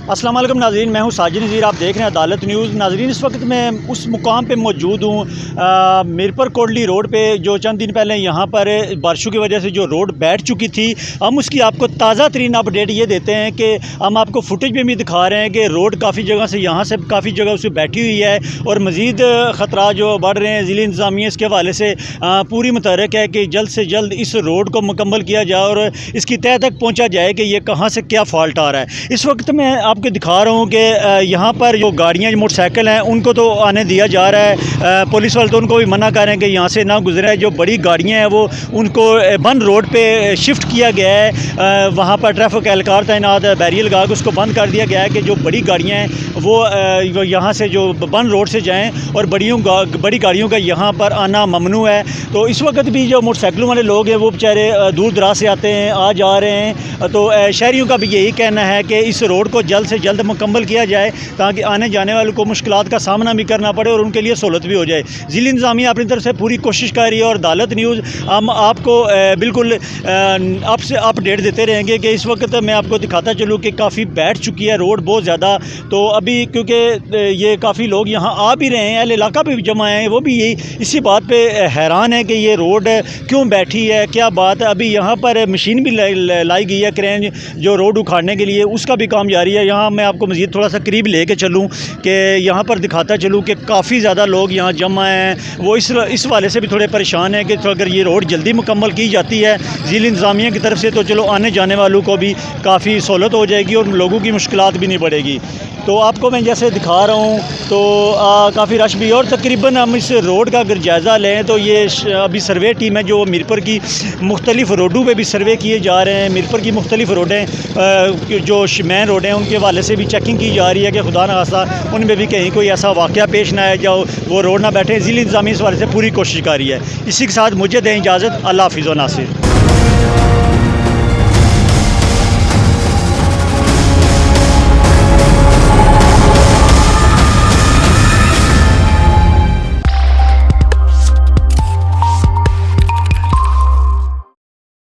अस्सलाम वालेकुम नाज़रीन, मैं हूं साजिद नज़ीर। आप देख रहे हैं अदालत न्यूज़। नाज़रीन, इस वक्त मैं उस मुकाम पे मौजूद हूं मीरपुर कोटली रोड पे, जो चंद दिन पहले यहाँ पर बारिशों की वजह से जो रोड बैठ चुकी थी। हम उसकी आपको ताज़ा तरीन अपडेट ये देते हैं कि हम आपको फुटेज में भी दिखा रहे हैं कि रोड काफ़ी जगह से यहाँ से काफ़ी जगह उससे बैठी हुई है और मज़ीद ख़तरा जो बढ़ रहे हैं। ज़िले इंतज़ामिया इसके हवाले से पूरी मुतहरक है कि जल्द से जल्द इस रोड को मुकम्मल किया जाए और इसकी तह तक पहुँचा जाए कि ये कहाँ से क्या फ़ॉल्ट आ रहा है। इस वक्त मैं आपको दिखा रहा हूँ कि यहाँ पर जो गाड़ियाँ जो मोटरसाइकिल हैं उनको तो आने दिया जा रहा है। पुलिस वाले तो उनको भी मना कर रहे हैं कि यहाँ से ना गुजरे। जो बड़ी गाड़ियाँ हैं वो उनको बंद रोड पे शिफ्ट किया गया है। वहाँ पर ट्रैफिक एहलकार तैनात है, बैरियर लगा के उसको बंद कर दिया गया है कि जो बड़ी गाड़ियाँ हैं वो यहाँ से जो बंद रोड से जाएँ और बड़ी गाड़ियों का यहाँ पर आना ममनू है। तो इस वक्त भी जो मोटरसाइकिलों वाले लोग हैं वो बेचारे दूर दराज से आते हैं, आ जा रहे हैं। तो शहरियों का भी यही कहना है कि इस रोड को जल्द से जल्द मुकम्मल किया जाए ताकि आने जाने वालों को मुश्किलात का सामना भी करना पड़े और उनके लिए सहूलत भी हो जाए। ज़िला इंतज़ामिया अपनी तरफ से पूरी कोशिश कर रही है और अदालत न्यूज़ हम आपको बिल्कुल आपसे अपडेट देते रहेंगे कि इस वक्त मैं आपको दिखाता चलूँ कि काफ़ी बैठ चुकी है रोड बहुत ज़्यादा। तो अभी क्योंकि ये काफ़ी लोग यहाँ आ भी रहे हैं, अहले इलाका भी जमा हैं, वो भी यही इसी बात पर हैरान है कि ये रोड क्यों बैठी है, क्या बात है। अभी यहाँ पर मशीन भी लाई गई है, क्रेन जो रोड उखाड़ने के लिए, उसका भी काम जारी है। यहाँ मैं आपको मज़ीद थोड़ा सा करीब लेके चलूँ कि यहाँ पर दिखाता चलूँ कि काफ़ी ज़्यादा लोग यहाँ जमा हैं। वो इस वाले से भी थोड़े परेशान हैं कि तो अगर ये रोड जल्दी मुकम्मल की जाती है ज़िला इंतज़ामिया की तरफ से तो चलो आने जाने वालों को भी काफ़ी सहूलत हो जाएगी और लोगों की मुश्किलात भी नहीं बढ़ेगी। तो आपको मैं जैसे दिखा रहा हूँ तो काफ़ी रश भी है और तकरीबन हम इस रोड का अगर जायज़ा लें तो ये अभी सर्वे टीम है जो मीरपुर की मुख्तलिफ़ रोडों पे भी सर्वे किए जा रहे हैं। मीरपुर की मुख्तलिफ़ रोडें जो मेन रोडें हैं उनके हवाले से भी चेकिंग की जा रही है कि खुदा न खास्ता उनमें भी कहीं कोई ऐसा वाक़या पेश ना आए जाओ वो रोड ना बैठे। ज़िला इंतज़ामिया इस हवाले से पूरी कोशिश कर रही है। इसी के साथ मुझे दें इजाज़त। अल्लाह हाफ़िज़ व नासिर।